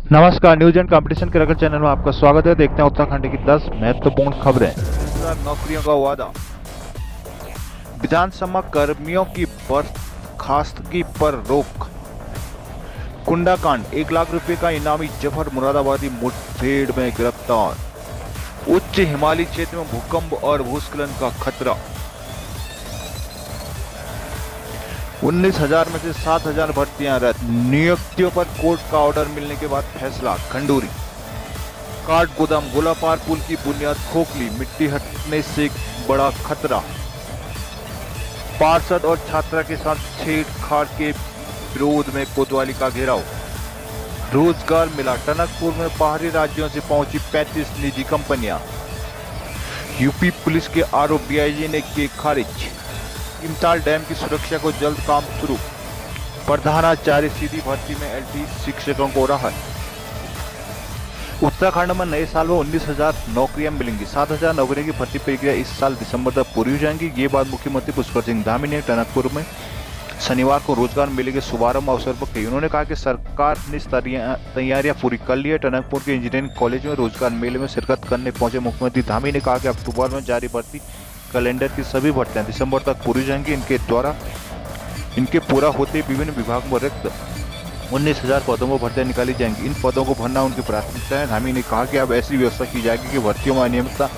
नमस्कार, news and competition के रगड़ चैनल में आपका स्वागत है। देखते हैं उत्तराखंड की 10 महत्वपूर्ण खबरें। 10,000 नौकरियों का वादा। विधानसभा कर्मियों की बर्खास्तगी पर रोक। कुंडाकांड, 1 लाख रुपए का इनामी जफर मुरादाबादी मुठभेड़ में गिरफ्तार। उच्च हिमालयी क्षेत्र में भूकंप और भूस्खलन का खतरा। 19,000 में से 7,000 भर्तियां रद्द। नियुक्तियों पर कोर्ट का ऑर्डर मिलने के बाद फैसला। खंडूरी काठ गोदाम, गोलापार पुल की बुनियाद खोखली, मिट्टी हटने से बड़ा खतरा। पार्षद और छात्रा के साथ छेड़छाड़ के विरोध में कोतवाली का घेराव। रोजगार मिला, टनकपुर में बाहरी राज्यों से पहुंची 35 निजी कंपनियां। यूपी पुलिस के आरोप डीआईजी ने किए खारिज। इमताल डैम की सुरक्षा को जल्द काम शुरू। प्रधानाचार्य सीधी भर्ती में एलटी शिक्षकों को राहत। उत्तराखंड में नए साल में 19,000 नौकरियां मिलेंगी। 7,000 नौकरियों की भर्ती प्रक्रिया इस साल दिसंबर तक पूरी हो जाएंगी। ये बात मुख्यमंत्री पुष्कर सिंह धामी ने टनकपुर में शनिवार को रोजगार मेले के शुभारंभ अवसर पर कही। उन्होंने कहा कि सरकार ने तैयारियां पूरी कर ली है। टनकपुर के इंजीनियरिंग कॉलेज में रोजगार मेले में शिरकत करने पहुंचे मुख्यमंत्री धामी ने कहा कि अक्टूबर में जारी भर्ती कैलेंडर की सभी भर्तियां दिसंबर तक पूरी हो जाएंगी। इनके पूरा होते विभिन्न विभागों में रिक्त 19,000 पदों पर भर्तियां निकाली जाएंगी। इन पदों को भरना उनकी प्राथमिकता है। धामी ने कहा कि अब ऐसी व्यवस्था की जाएगी कि भर्तियों में अनियमितता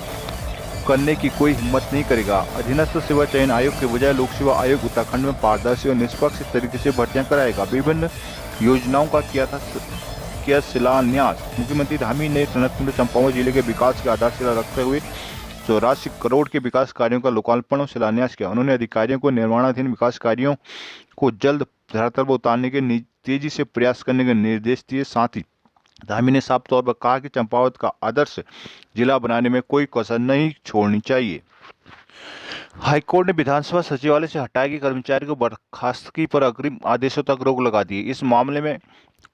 करने की कोई हिम्मत नहीं करेगा। अधीनस्थ सेवा चयन आयोग के बजाय लोक सेवा आयोग उत्तराखंड में पारदर्शी और निष्पक्ष तरीके से भर्तियां कराएगा। विभिन्न योजनाओं का किया शिलान्यास। मुख्यमंत्री धामी ने टनकपुर चंपावत जिले के विकास की आधारशिला रखते हुए 84 करोड़ के विकास कार्यों का लोकार्पण और शिलान्यास किया। उन्होंने अधिकारियों को निर्माणाधीन विकास कार्यों को जल्द धरातल पर उतारने के तेजी से प्रयास करने के निर्देश दिए। साथ ही धामी ने साफ तौर पर कहा कि चंपावत का आदर्श जिला बनाने में कोई कसर नहीं छोड़नी चाहिए। हाईकोर्ट ने विधानसभा सचिवालय से हटाए गए कर्मचारी को बर्खास्तगी पर अग्रिम आदेशों तक रोक लगा दी। इस मामले में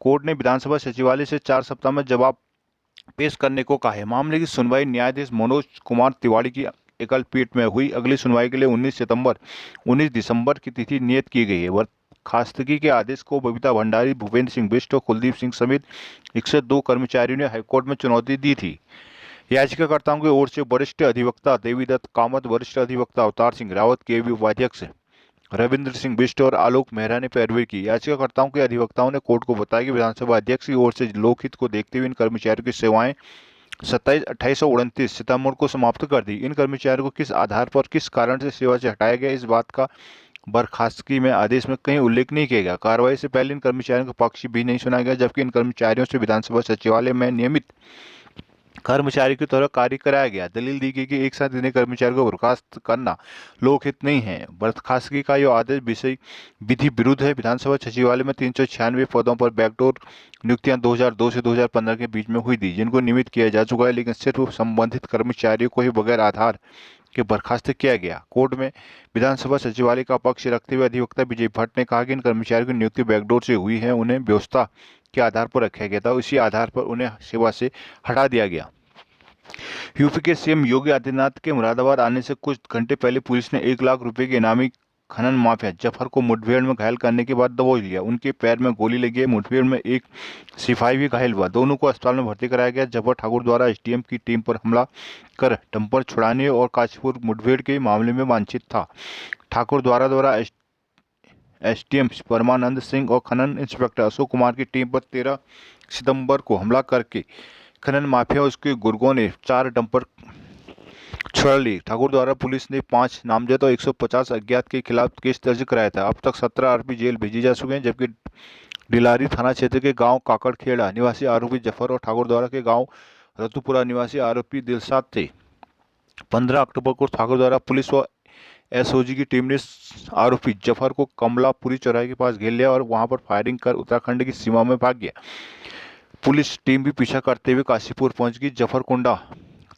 कोर्ट ने विधानसभा सचिवालय से 4 सप्ताह में जवाब पेश करने को कहा है। मामले की सुनवाई न्यायाधीश मनोज कुमार तिवारी की एकल पीठ में हुई। अगली सुनवाई के लिए 19 दिसंबर की तिथि नियत की गई है। बर्खास्तगी के आदेश को बबीता भंडारी, भूपेंद्र सिंह बिष्ट और कुलदीप सिंह समेत 102 कर्मचारियों ने हाईकोर्ट में चुनौती दी थी। याचिकाकर्ताओं की ओर से वरिष्ठ अधिवक्ता देवीदत्त कामत, वरिष्ठ अधिवक्ता अवतार सिंह रावत, केवी उपाध्यक्ष रविंद्र सिंह बिष्ट और आलोक मेहरा ने पैरवी की। याचिकाकर्ताओं के अधिवक्ताओं ने कोर्ट को बताया कि विधानसभा अध्यक्ष की ओर से लोकहित को देखते हुए इन कर्मचारियों की सेवाएं 28 और 29 सितंबर को समाप्त कर दी। इन कर्मचारियों को किस आधार पर किस कारण से सेवा से हटाया गया, इस बात का बर्खास्तगी में आदेश में कहीं उल्लेख नहीं किया गया। कार्रवाई से पहले इन कर्मचारियों का पक्ष भी नहीं सुना गया, जबकि इन कर्मचारियों से विधानसभा सचिवालय में नियमित कर्मचारी की तरह कार्य कराया गया। दलील दी गई कि एक साथ इतने कर्मचारियों को बर्खास्त करना लोकहित नहीं है। बर्खास्तगी का यह आदेश विधि विरुद्ध है। विधानसभा सचिवालय में 396 पदों पर बैकडोर नियुक्तियां 2002 से 2015 के बीच में हुई थी, जिनको नियमित किया जा चुका है, लेकिन सिर्फ संबंधित कर्मचारियों को ही बगैर आधार के बर्खास्त किया गया। कोर्ट में विधानसभा सचिवालय का पक्ष रखते हुए अधिवक्ता विजय भट्ट ने कहा कि इन कर्मचारियों की नियुक्ति बैकडोर से हुई है, उन्हें व्यवस्था के आधार पर रखा गया था, उसी आधार पर उन्हें सेवा से हटा दिया गया। यूपी के सीएम योगी आदित्यनाथ के मुरादाबाद आने से कुछ घंटे पहले पुलिस ने 1 लाख रुपए के इनामी खनन माफिया जफर को मुठभेड़ में घायल करने के बाद दबोच लिया। उनके पैर में गोली लगी है। मुठभेड़ में एक सिपाही भी घायल हुआ। दोनों को अस्पताल में भर्ती कराया गया। जफर ठाकुर द्वारा एसडीएम की टीम पर हमला कर डंपर छुड़ाने और काशीपुर मुठभेड़ के मामले में वांछित था। ठाकुर द्वारा एसडीएम परमानंद सिंह और खनन इंस्पेक्टर अशोक कुमार की टीम पर 13 सितंबर को हमला करके खनन माफिया उसके गुर्गों ने 4 डंपर छुड़ा ली। ठाकुर द्वारा पुलिस ने 5 नामजद और 150 अज्ञात के खिलाफ केस दर्ज कराया था। अब तक 17 आरोपी जेल भेजे जा चुके हैं, जबकि डिलारी थाना क्षेत्र के गांव काकड़खेड़ा निवासी आरोपी जफर और ठाकुर द्वारा के गांव रतुपुरा निवासी आरोपी दिलशाद थे। 15 अक्टूबर को ठाकुर द्वारा पुलिस व एसओजी की टीम ने आरोपी जफर को कमलापुरी चौराहे के पास घेर लिया और वहां पर फायरिंग कर उत्तराखंड की सीमा में भाग गया। पुलिस टीम भी पीछा करते हुए काशीपुर पहुंच गई। जफरकुंडा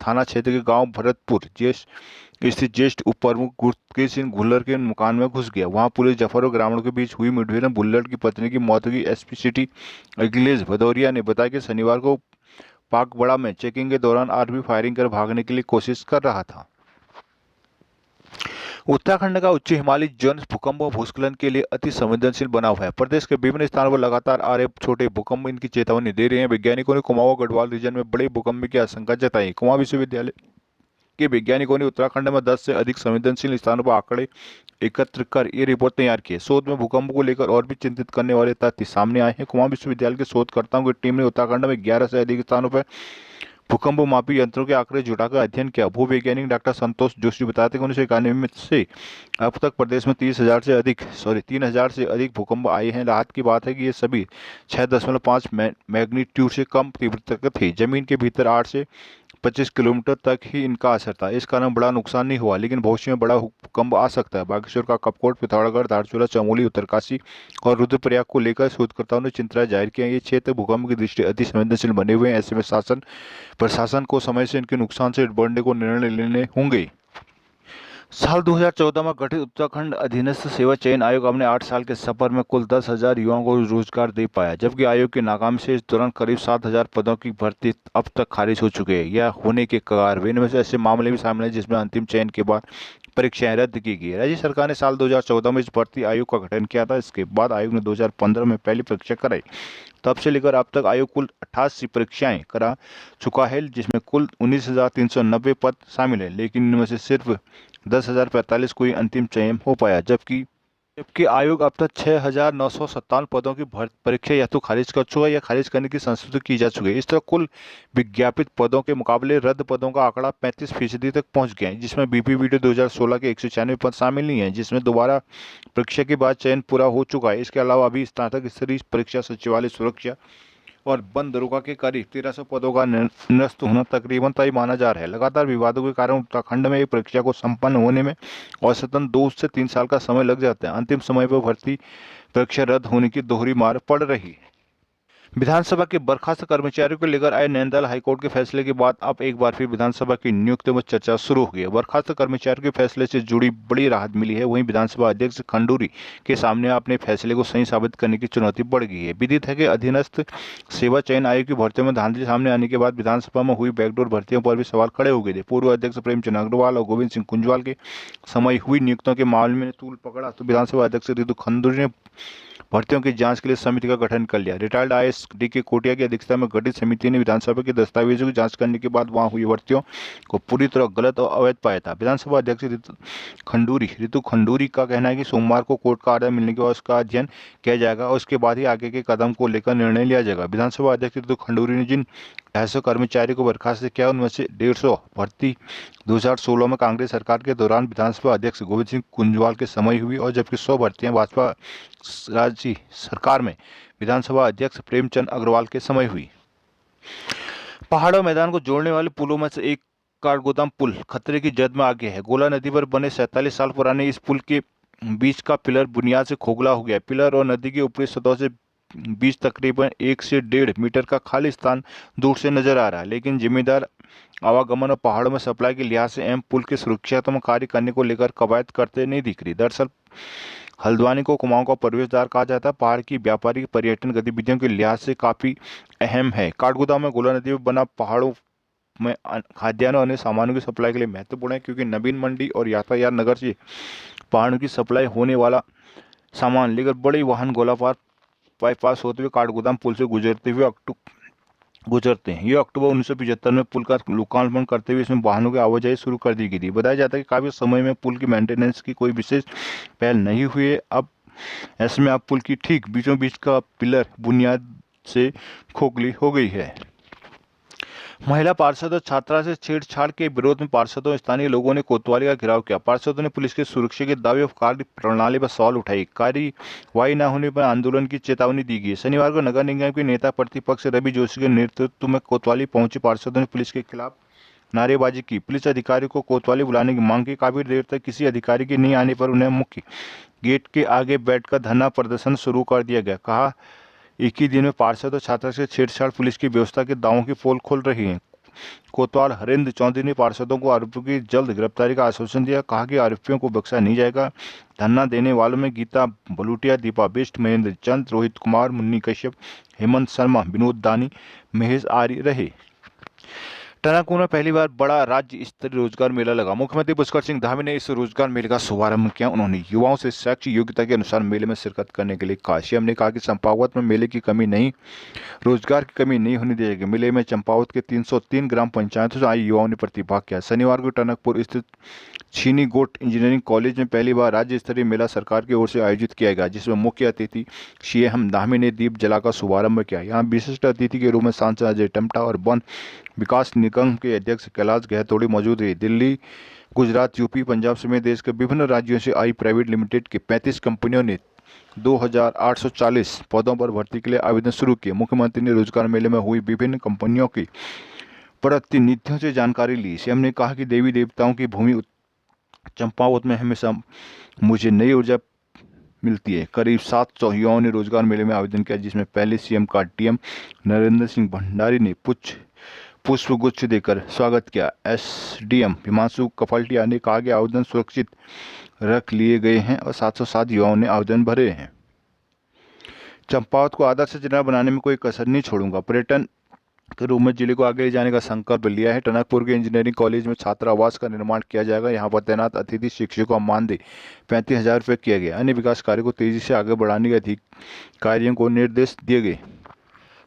थाना क्षेत्र के गांव भरतपुर स्थित ज्येष्ठ उप प्रमुख गुरकेश सिंह भुल्लर के मकान में घुस गया। वहां पुलिस जफर और ग्रामीणों के बीच हुई मुठभेड़ में भुल्लर की पत्नी की मौत हुई। एसपी सिटी अखिलेश भदौरिया ने बताया कि शनिवार को पाकबड़ा में चेकिंग के दौरान आरोपी फायरिंग कर भागने के लिए कोशिश कर रहा था। उत्तराखंड का उच्च हिमालयी जोन भूकंप और भूस्खलन के लिए अति संवेदनशील बना हुआ है। प्रदेश के विभिन्न स्थानों पर लगातार आ रहे छोटे भूकंप इनकी चेतावनी दे रहे हैं। वैज्ञानिकों ने कुमाऊं और गढ़वाल रीजन में बड़े भूकंप की आशंका जताई। कुमाऊं विश्वविद्यालय के वैज्ञानिकों ने उत्तराखंड में 10 से अधिक संवेदनशील स्थानों पर आंकड़े एकत्र कर ये रिपोर्ट तैयार की है। शोध में भूकंप को लेकर और भी चिंतित करने वाले तथ्य सामने आए हैं। कुमाऊं विश्वविद्यालय के शोधकर्ताओं की टीम ने उत्तराखंड में 11 से अधिक स्थानों पर भूकंप मापी यंत्रों के आंकड़े जुटाकर अध्ययन किया। भूवैज्ञानिक डॉक्टर संतोष जोशी बताते हैं कि 1991 से अब तक प्रदेश में 3,000 से अधिक भूकंप आए हैं। राहत की बात है कि ये सभी 6.5 मैग्नीट्यूड से कम तीव्रता के थे। जमीन के भीतर 8 से 25 किलोमीटर तक ही इनका असर था। इस कारण बड़ा नुकसान नहीं हुआ, लेकिन भविष्य में बड़ा भूकंप आ सकता है। बागेश्वर का कपकोट, पिथौरागढ़, धारचूला, चमोली, उत्तरकाशी और रुद्रप्रयाग को लेकर शोधकर्ताओं ने चिंता जाहिर की है। ये क्षेत्र भूकंप की दृष्टि अति संवेदनशील बने हुए हैं। ऐसे में प्रशासन को समय से इनके नुकसान से बढ़ने को निर्णय लेने होंगे। साल 2014 में गठित उत्तराखंड अधीनस्थ सेवा चयन आयोग अपने 8 साल के सफर में कुल 10,000 युवाओं को रोजगार दे पाया, जबकि आयोग की नाकामी से इस दौरान करीब 7,000 पदों की भर्ती अब तक खारिज हो चुके हैं या होने के कगार। इनमें से ऐसे मामले भी शामिल हैं जिसमें अंतिम चयन के बाद परीक्षाएं रद्द की गई। राज्य सरकार ने साल 2014 में इस भर्ती आयोग का गठन किया था। इसके बाद आयोग ने 2015 में पहली परीक्षा कराई। तब से लेकर अब तक आयोग कुल 88 परीक्षाएं करा चुका है, जिसमें कुल 19,390 पद शामिल हैं, लेकिन इनमें से सिर्फ 10,045 को ही अंतिम चयन हो पाया, जबकि आयोग अब तक 6,957 पदों की परीक्षा या तो खारिज कर चुका है या खारिज करने की संस्तुति की जा चुकी है। इस तरह कुल विज्ञापित पदों के मुकाबले रद्द पदों का आंकड़ा 35% तक पहुंच गया है, जिसमें बीपीवीटी 2016 के 196 पद शामिल नहीं है, जिसमें दोबारा परीक्षा के बाद चयन पूरा हो चुका है। इसके अलावा अभी स्नातक स्तरीय परीक्षा, सचिवालय सुरक्षा और वन दरोगा के करीब 1300 पदों का निरस्त होना तकरीबन तय माना जा रहा है। लगातार विवादों के कारण उत्तराखंड में एक परीक्षा को संपन्न होने में औसतन 2 से 3 साल का समय लग जाता है। अंतिम समय पर भर्ती परीक्षा रद्द होने की दोहरी मार पड़ रही है। विधानसभा के बर्खास्त कर्मचारियों को लेकर आए नैनीताल हाईकोर्ट के फैसले के बाद अब एक बार फिर विधानसभा की नियुक्ति में चर्चा शुरू हो गई है। बर्खास्त कर्मचारियों के फैसले से जुड़ी बड़ी राहत मिली है। वहीं विधानसभा अध्यक्ष खंडूरी के सामने अपने फैसले को सही साबित करने की चुनौती बढ़ गई है। विदित है कि अधीनस्थ सेवा चयन आयोग की भर्तियों में धांधली सामने आने के बाद विधानसभा में हुई बैकडोर भर्तियों पर भी सवाल खड़े हो गए थे। पूर्व अध्यक्ष प्रेमचंद अग्रवाल और गोविंद सिंह कुंजवाल के समय हुई नियुक्तियों के मामले में तूल पकड़ा तो विधानसभा अध्यक्ष रितु खंडूरी ने भर्तियों की जांच के लिए समिति का गठन कर लिया। Retired IAS DK. कोटिया की अध्यक्षता में गठित समिति ने विधानसभा के दस्तावेजों की जांच करने के बाद वहां हुई भर्तियों को पूरी तरह गलत और अवैध पाया था। विधानसभा अध्यक्ष रितु खंडूरी का कहना है कि सोमवार को कोर्ट का आदेश मिलने के बाद उसका अध्ययन किया जाएगा और उसके बाद ही आगे के कदम को लेकर निर्णय लिया जाएगा। विधानसभा अध्यक्ष रितु खंडूरी ने जिन 250 कर्मचारियों को बर्खास्त किया, उनमें से 150 भर्ती 2016 में कांग्रेस सरकार के दौरान विधानसभा अध्यक्ष गोविंद सिंह कुंजवाल के समय हुई और जबकि 100 भर्तियां भाजपा राज्य सरकार में विधानसभा अध्यक्ष प्रेमचंद अग्रवाल के समय हुई। पहाड़ों मैदान को जोड़ने वाले पुलों में से एक काठगोदाम पुल खतरे की जद में आ गया है। गोला नदी पर बने 47 साल पुराने इस पुल के बीच का पिलर बुनियाद से खोखला हो गया। पिलर और नदी के ऊपरी सतह से बीच तकरीबन 1 से 1.5 मीटर का खाली स्थान दूर से नजर आ रहा है, लेकिन जिम्मेदार आवागमन और पहाड़ों में सप्लाई के लिहाज से पुल के सुरक्षात्मक कार्य करने को लेकर कवायद करते नहीं दिख रही। दरअसल हल्द्वानी को कुमाऊं का प्रवेशद्वार कहा जाता है। पहाड़ की व्यापारिक पर्यटन गतिविधियों के लिहाज से काफी अहम है। काठगोदाम में गोला नदी में बना पहाड़ों में खाद्यान्न और अन्य सामानों की सप्लाई के लिए महत्वपूर्ण है, क्योंकि नवीन मंडी और यातायात नगर से पहाड़ों की सप्लाई होने वाला सामान लेकर बड़े वाहन गोलापार बाईपास होते हुए काठगोदाम पुल से गुजरते हैं। ये अक्टूबर 1975 में पुल का लोकार्पण करते हुए इसमें वाहनों की आवाजाही शुरू कर दी गई थी। बताया जाता है कि काफी समय में पुल की मेंटेनेंस की कोई विशेष पहल नहीं हुई है। अब ऐसे में अब पुल की ठीक बीचों बीच का पिलर बुनियाद से खोखली हो गई है। महिला पार्षद और छात्रा से छेड़छाड़ के विरोध में पार्षदों और स्थानीय लोगों ने कोतवाली का घेराव किया। पार्षदों ने पुलिस की सुरक्षा के दावे और कार्य प्रणाली पर सवाल उठाई। कार्यवाही न होने पर आंदोलन की चेतावनी दी गई। शनिवार को नगर निगम के नेता प्रतिपक्ष रवि जोशी के नेतृत्व में कोतवाली पहुंचे पार्षदों ने पुलिस के खिलाफ नारेबाजी की। पुलिस अधिकारियों को कोतवाली बुलाने की मांग की। काफी देर तक किसी अधिकारी के नहीं आने पर उन्हें मुख्य गेट के आगे बैठकर धरना प्रदर्शन शुरू कर दिया गया। कहा एक ही दिन में पार्षद और छात्रा से छेड़छाड़ पुलिस की व्यवस्था के दावों की पोल खोल रही है। कोतवाल हरेंद्र चौधरी ने पार्षदों को आरोपियों की जल्द गिरफ्तारी का आश्वासन दिया। कहा कि आरोपियों को बख्शा नहीं जाएगा। धरना देने वालों में गीता बलूटिया, दीपा बिष्ट, महेंद्र चंद, रोहित कुमार, मुन्नी कश्यप, हेमंत शर्मा, विनोद दानी, महेश आर्य रहे। टनकपुर में पहली बार बड़ा राज्य स्तरीय रोजगार मेला लगा। मुख्यमंत्री पुष्कर सिंह धामी ने इस रोजगार मेले का शुभारंभ किया। उन्होंने युवाओं से शैक्षिक योग्यता के अनुसार मेले में शिरकत करने के लिए कहा। सीएम ने कहा कि चंपावत में मेले की कमी नहीं, रोजगार की कमी नहीं होने दी जाएगी। मेले में चंपावत के 303 ग्राम पंचायतों से आए युवाओं ने प्रतिभाग किया। शनिवार को टनकपुर स्थित छीनी गोट इंजीनियरिंग कॉलेज में पहली बार राज्य स्तरीय मेला सरकार की ओर से आयोजित किया गया, जिसमें मुख्य अतिथि सीएम धामी ने दीप जलाकर शुभारंभ किया। यहाँ विशिष्ट अतिथि के रूप में सांसद अजय टमटा और वन विकास निगम के अध्यक्ष कैलाश गहतोड़ी मौजूद रहे। दिल्ली, गुजरात, यूपी, पंजाब समेत देश के विभिन्न राज्यों से आई प्राइवेट लिमिटेड की 35 कंपनियों ने 2840 पदों पर भर्ती के लिए आवेदन शुरू किए। मुख्यमंत्री ने रोजगार मेले में हुई विभिन्न कंपनियों की प्रतिनिधियों से जानकारी ली। सीएम ने कहा कि देवी देवताओं की भूमि चंपावत में हमेशा मुझे नई ऊर्जा मिलती है। करीब 700 युवाओं ने रोजगार मेले में आवेदन किया, जिसमें पहले सीएम का डीएम नरेंद्र सिंह भंडारी ने पुष्पगुच्छ देकर स्वागत किया। एसडीएम हिमांशु कफल्टिया ने कहा कि आवेदन सुरक्षित रख लिए गए हैं और 707 युवाओं ने आवेदन भरे हैं। चंपावत को आदर्श जिला बनाने में कोई कसर नहीं छोड़ूंगा, पर्यटन के रूप में जिले को आगे ले जाने का संकल्प लिया है। टनकपुर के इंजीनियरिंग कॉलेज में छात्रावास का निर्माण किया जाएगा। यहाँ पर तैनात अतिथि शिक्षकों का मानदेय 35,000 रुपये किया गया। अन्य विकास कार्य को तेजी से आगे बढ़ाने के अधिकारियों को निर्देश दिए गए।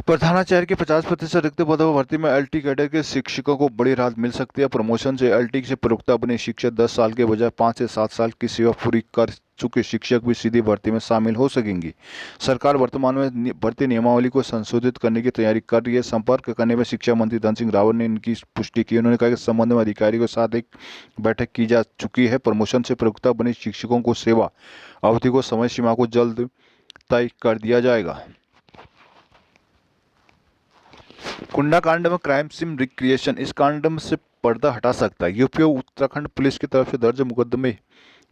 प्रधानाचार्य के 50% रिक्त पदों पर भर्ती में एलटी कैडर के शिक्षकों को बड़ी राहत मिल सकती है। प्रमोशन से एलटी से प्रवक्ता बने शिक्षक 10 साल के बजाय 5 से 7 साल की सेवा पूरी कर चुके शिक्षक भी सीधी भर्ती में शामिल हो सकेंगे। सरकार वर्तमान में भर्ती नियमावली को संशोधित करने की तैयारी कर रही है। संपर्क करने में शिक्षा मंत्री धन सिंह रावत ने इनकी पुष्टि की। उन्होंने कहा कि इस संबंध में अधिकारियों के साथ एक बैठक की जा चुकी है। प्रमोशन से प्रवक्ता बने शिक्षकों को सेवा अवधि को समय सीमा को जल्द तय कर दिया जाएगा। कुंडा कांड में क्राइम सीन रिक्रिएशन, इस कांड से पर्दा हटा सकता है। यूपी और उत्तराखंड पुलिस की तरफ से दर्ज मुकदमे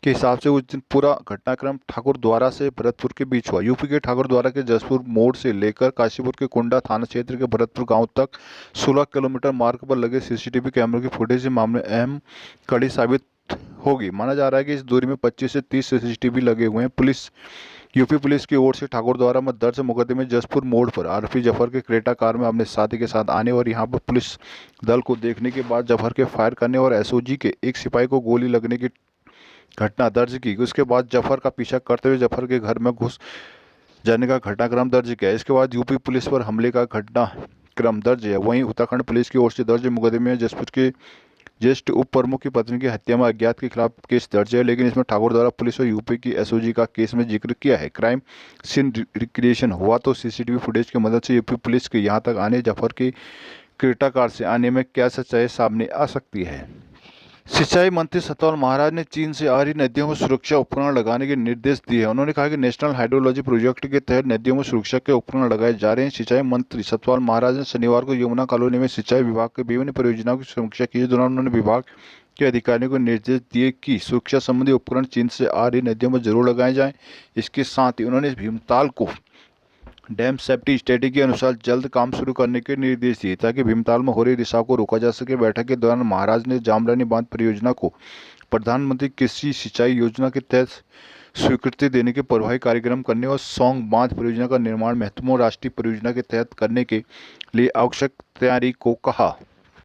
के हिसाब से उस दिन पूरा घटनाक्रम ठाकुरद्वारा से भरतपुर के बीच हुआ। यूपी के ठाकुरद्वारा के जसपुर मोड़ से लेकर काशीपुर के कुंडा थाना क्षेत्र के भरतपुर गांव तक 16 किलोमीटर मार्ग पर लगे सीसीटीवी कैमरों की फुटेज से मामले अहम कड़ी साबित होगी। माना जा रहा है कि इस दूरी में 25 से 30 सीसीटीवी लगे हुए हैं। यूपी पुलिस की ओर से ठाकुरद्वारा में दर्ज मुकदमे जसपुर मोड़ पर आरोपी जफर के क्रेटा कार में अपने साथी के साथ आने और यहां पर पुलिस दल को देखने के बाद जफर के फायर करने और एसओजी के एक सिपाही को गोली लगने की घटना दर्ज की। उसके बाद जफर का पीछा करते हुए जफर के घर में घुस जाने का घटनाक्रम दर्ज किया। इसके बाद यूपी पुलिस पर हमले का घटनाक्रम दर्ज है। वहीं उत्तराखंड पुलिस की ओर से दर्ज मुकदमे में जसपुर के ज्येष्ठ उप प्रमुख की पत्नी की हत्या में अज्ञात के खिलाफ केस दर्ज है, लेकिन इसमें ठाकुरद्वारा पुलिस और यूपी की एसओजी का केस में जिक्र किया है। क्राइम सीन रिक्रिएशन हुआ तो सीसीटीवी फुटेज की मदद से यूपी पुलिस के यहां तक आने जफर की क्रेटा कार से आने में क्या सच्चाई सामने आ सकती है। सिंचाई मंत्री सतपाल महाराज ने चीन से आ रही नदियों में सुरक्षा उपकरण लगाने के निर्देश दिए हैं। उन्होंने कहा कि नेशनल हाइड्रोलॉजी प्रोजेक्ट के तहत नदियों में सुरक्षा के उपकरण लगाए जा रहे हैं। सिंचाई मंत्री सतपाल महाराज ने शनिवार को यमुना कॉलोनी में सिंचाई विभाग के विभिन्न परियोजनाओं की समीक्षा की। इस दौरान उन्होंने विभाग के अधिकारियों को निर्देश दिए कि सुरक्षा संबंधी उपकरण चीन से आ रही नदियों में जरूर लगाए जाएं। इसके साथ ही उन्होंने भीमताल को डैम सेफ्टी स्टडी के अनुसार जल्द काम शुरू करने के निर्देश दिए ताकि भीमताल में हो रही रिसाव को रोका जा सके। बैठक के दौरान महाराज ने जामरानी बांध परियोजना को प्रधानमंत्री कृषि सिंचाई योजना के तहत स्वीकृति देने के प्रभावी कार्यक्रम करने और सौंग बांध परियोजना का निर्माण महत्वपूर्ण राष्ट्रीय परियोजना के तहत करने के लिए आवश्यक तैयारी को कहा।